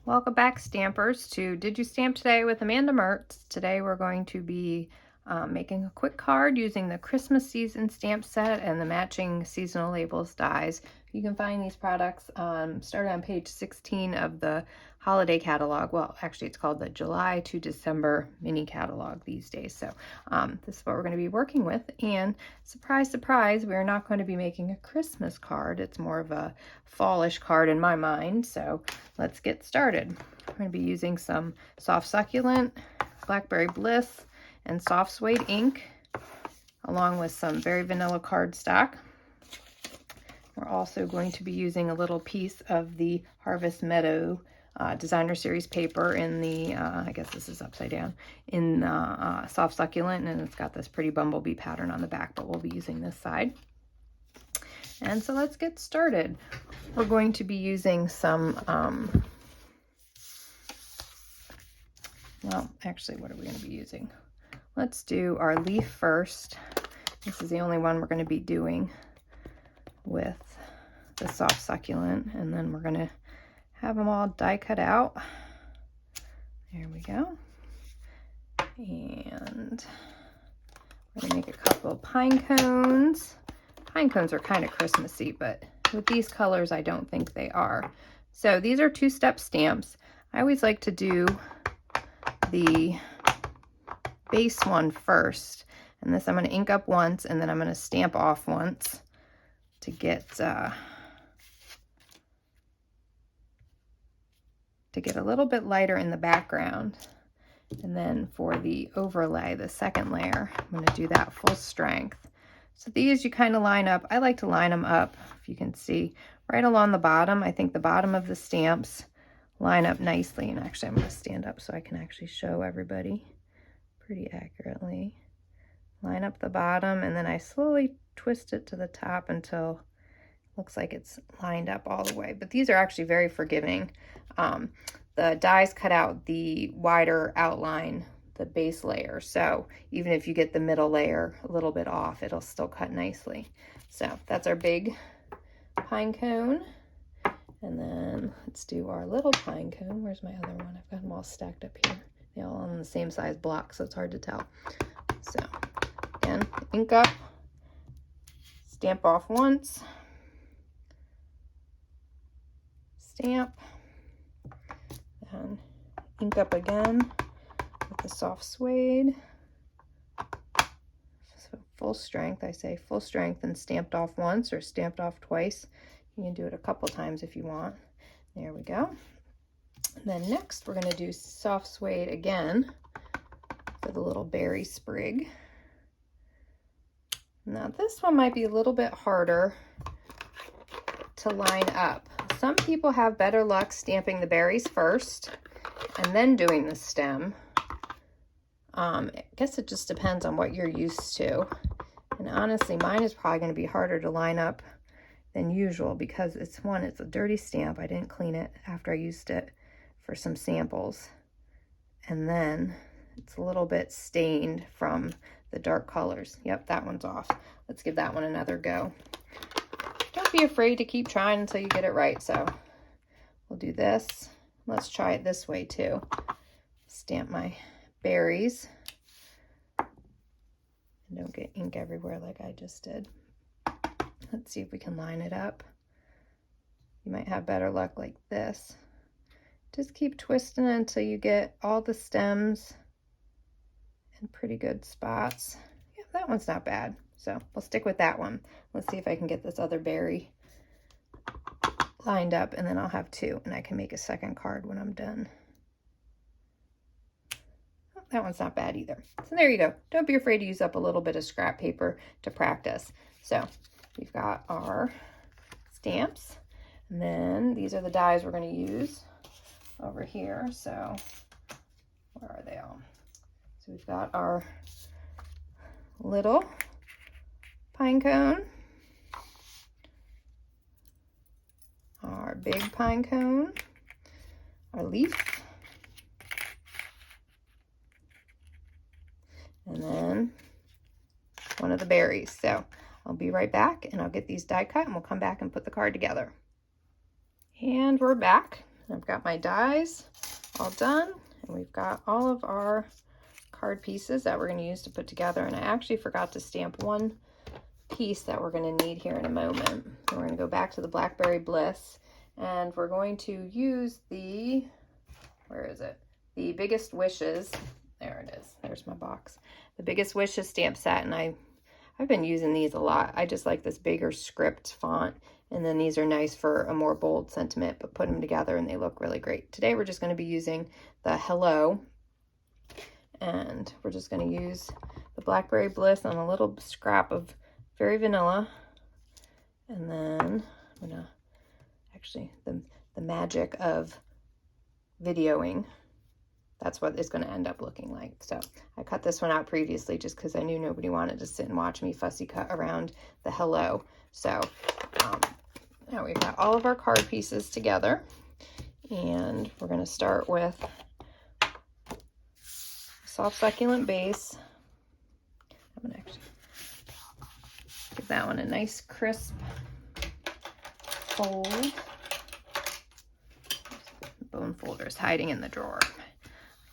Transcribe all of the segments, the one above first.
Welcome back, Stampers, to Did You Stamp Today with Amanda Mertz. Today we're going to be making a quick card using the Christmas season stamp set and the matching seasonal labels dies. You can find these products started on page 16 of the holiday catalog. Well, actually it's called the July to December mini catalog these days. So this is what we're going to be working with. And surprise, surprise, we're not going to be making a Christmas card. It's more of a fallish card in my mind. So let's get started. We're going to be using some soft succulent, blackberry bliss, and soft suede ink, along with some very vanilla cardstock. We're also going to be using a little piece of the Harvest Meadow designer series paper in the, I guess this is upside down, in soft succulent, and it's got this pretty bumblebee pattern on the back, but we'll be using this side. And so let's get started. We're going to be using some, well, actually, what are we going to be using? Let's do our leaf first. This is the only one we're going to be doing with the soft succulent, and then we're going to have them all die cut out. There we go. And we're going to make a couple of pine cones. Pine cones are kind of Christmassy, but with these colors, I don't think they are. So these are two-step stamps. I always like to do the base one first, and this I'm going to ink up once, and then I'm going to stamp off once to get a little bit lighter in the background. And then for the overlay, the second layer, I'm going to do that full strength. So these you kind of line up. I like to line them up, if you can see, right along the bottom. I think the bottom of the stamps line up nicely. And actually, I'm going to stand up so I can actually show everybody pretty accurately. Line up the bottom, and then I slowly twist it to the top until it looks like it's lined up all the way. But these are actually very forgiving. The dies cut out the wider outline, the base layer. So even if you get the middle layer a little bit off, it'll still cut nicely. So that's our big pine cone. And then let's do our little pine cone. Where's my other one? I've got them all stacked up here. They're all on the same size block, so it's hard to tell. So again, ink up, stamp off once, stamp, and ink up again with the soft suede. So full strength, I say full strength and stamped off once or stamped off twice. You can do it a couple times if you want. There we go. And then next we're going to do soft suede again for the little berry sprig. Now this one might be a little bit harder to line up. Some people have better luck stamping the berries first and then doing the stem. I guess it just depends on what you're used to. And honestly, mine is probably going to be harder to line up than usual because it's a dirty stamp. I didn't clean it after I used it for some samples. And then it's a little bit stained from the dark colors. Yep, that one's off. Let's give that one another go. Don't be afraid to keep trying until you get it right. So we'll do this. Let's try it this way too. Stamp my berries. And don't get ink everywhere like I just did. Let's see if we can line it up. You might have better luck like this. Just keep twisting it until you get all the stems in pretty good spots. Yeah, that one's not bad. So we'll stick with that one. Let's see if I can get this other berry lined up, and then I'll have two, and I can make a second card when I'm done. Oh, that one's not bad either. So there you go. Don't be afraid to use up a little bit of scrap paper to practice. So we've got our stamps, and then these are the dies we're going to use over here. So where are they all? So we've got our little pine cone, our big pine cone, our leaf, and then one of the berries. So I'll be right back and I'll get these die cut and we'll come back and put the card together. And we're back. And I've got my dies all done, and we've got all of our card pieces that we're going to use to put together. And I actually forgot to stamp one piece that we're going to need here in a moment. And we're going to go back to the Blackberry Bliss, and we're going to use the, where is it? The Biggest Wishes. There it is. There's my box. The Biggest Wishes stamp set, and I've been using these a lot. I just like this bigger script font, and then these are nice for a more bold sentiment, but put them together and they look really great. Today we're just going to be using the Hello, and we're just going to use the Blackberry Bliss on a little scrap of Very Vanilla, and then I'm going to actually, the magic of videoing, that's what it's going to end up looking like. So I cut this one out previously just because I knew nobody wanted to sit and watch me fussy cut around the Hello. So now we've got all of our card pieces together, and we're going to start with soft succulent base. I'm going to actually give that one a nice crisp fold. The bone folder is hiding in the drawer.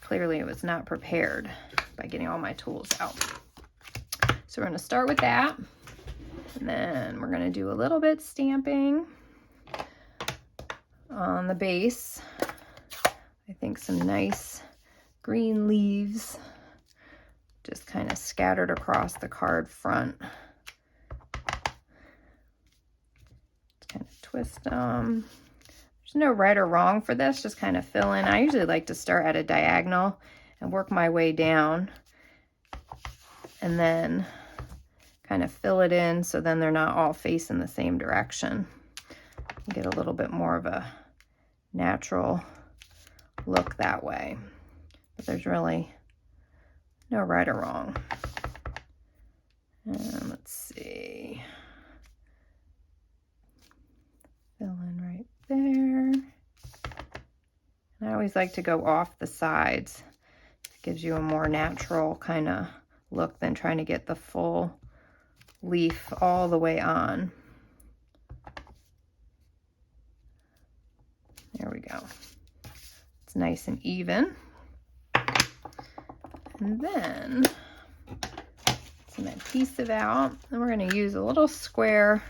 Clearly it was not prepared by getting all my tools out. So we're going to start with that, and then we're going to do a little bit stamping on the base. I think some nice green leaves just kind of scattered across the card front. Just kind of twist them. There's no right or wrong for this, just kind of fill in. I usually like to start at a diagonal and work my way down, and then kind of fill it in so then they're not all facing the same direction. You get a little bit more of a natural look that way, but there's really no right or wrong. And let's see, fill in right there. And I always like to go off the sides. It gives you a more natural kind of look than trying to get the full leaf all the way on. There we go. It's nice and even. And then some adhesive out, and we're going to use a little square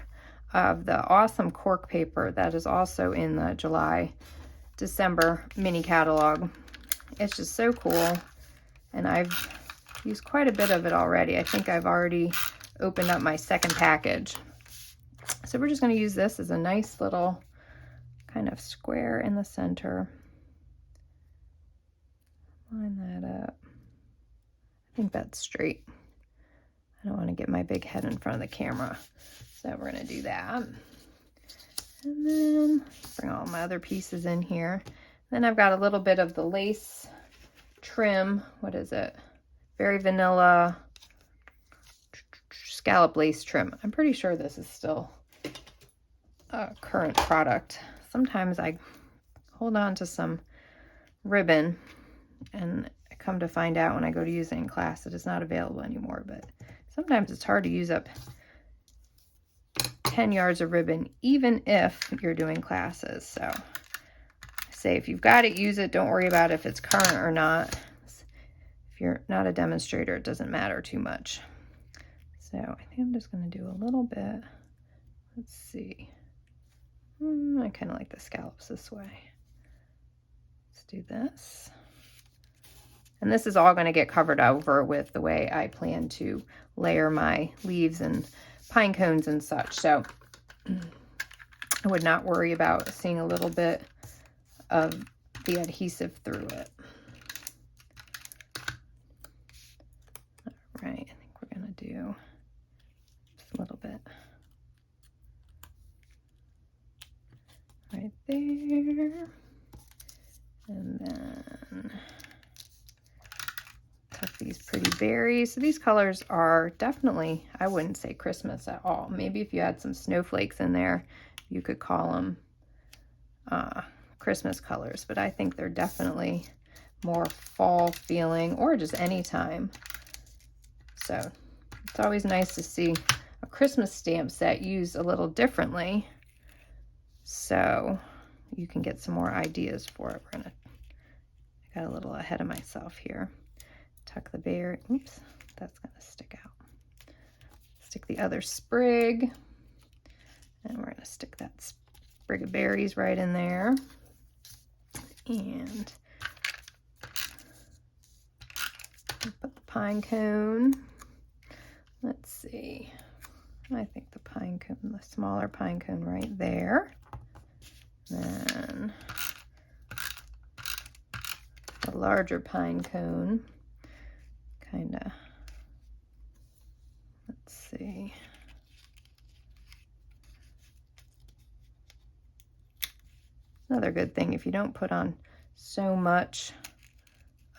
of the awesome cork paper that is also in the July-December mini catalog. It's just so cool, and I've used quite a bit of it already. I think I've already opened up my second package. So we're just going to use this as a nice little kind of square in the center. Line that up. I think that's straight. I don't want to get my big head in front of the camera. So we're going to do that. And then bring all my other pieces in here. Then I've got a little bit of the lace trim. What is it? Very Vanilla scallop lace trim. I'm pretty sure this is still a current product. Sometimes I hold on to some ribbon, and I come to find out when I go to use it in class that it's not available anymore, but sometimes it's hard to use up 10 yards of ribbon, even if you're doing classes. So I say if you've got it, use it. Don't worry about if it's current or not. If you're not a demonstrator, it doesn't matter too much. So I think I'm just going to do a little bit. Let's see. I kind of like the scallops this way. Let's do this. And this is all going to get covered over with the way I plan to layer my leaves and pine cones and such. So I would not worry about seeing a little bit of the adhesive through it. All right, I think we're going to do just a little bit right there. And then cut these pretty berries. So these colors are definitely, I wouldn't say Christmas at all. Maybe if you had some snowflakes in there, you could call them Christmas colors, but I think they're definitely more fall feeling, or just any time. So it's always nice to see a Christmas stamp set used a little differently. So you can get some more ideas for it. I got a little ahead of myself here. Tuck the berry, oops, that's gonna stick out. Stick the other sprig, and we're gonna stick that sprig of berries right in there. And put the pine cone. Let's see. I think the pine cone, the smaller pine cone right there. Then the larger pine cone, kind of, let's see. Another good thing, if you don't put on so much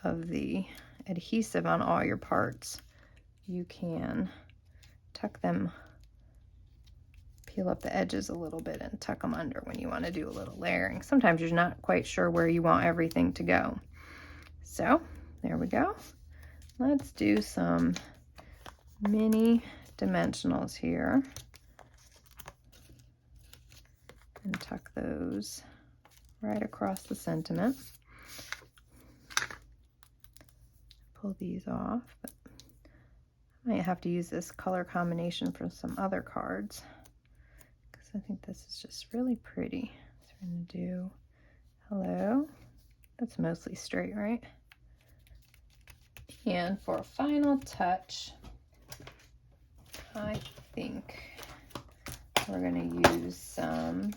of the adhesive on all your parts, you can tuck them, peel up the edges a little bit and tuck them under when you want to do a little layering. Sometimes you're not quite sure where you want everything to go. So there we go. Let's do some mini dimensionals here and tuck those right across the sentiment. Pull these off, but I might have to use this color combination from some other cards because I think this is just really pretty. So we're going to do hello. That's mostly straight, right? And for a final touch, I think we're going to use some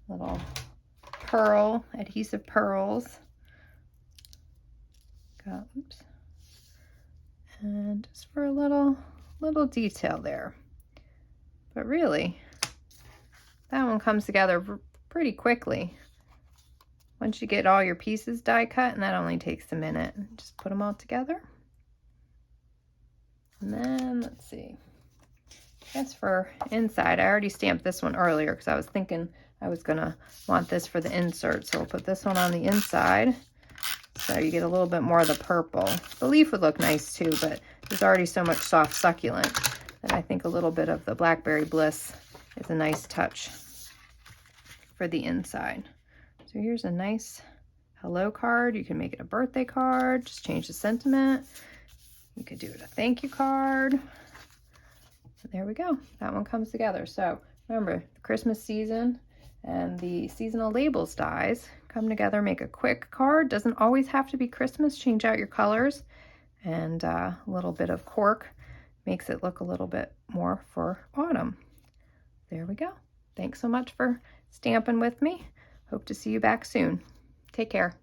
little adhesive pearls. Oops. And just for a little detail there. But really, that one comes together pretty quickly. Once you get all your pieces die cut, and that only takes a minute. Just put them all together. And then, let's see. As for inside, I already stamped this one earlier because I was thinking I was gonna want this for the insert. So we'll put this one on the inside. So you get a little bit more of the purple. The leaf would look nice too, but there's already so much soft succulent that I think a little bit of the Blackberry Bliss is a nice touch for the inside. So here's a nice hello card. You can make it a birthday card, just change the sentiment. You could do it a thank you card. There we go. That one comes together. So remember, the Christmas season and the seasonal labels dies come together, make a quick card. Doesn't always have to be Christmas. Change out your colors, and a little bit of cork makes it look a little bit more for autumn. There we go. Thanks so much for stamping with me. Hope to see you back soon. Take care.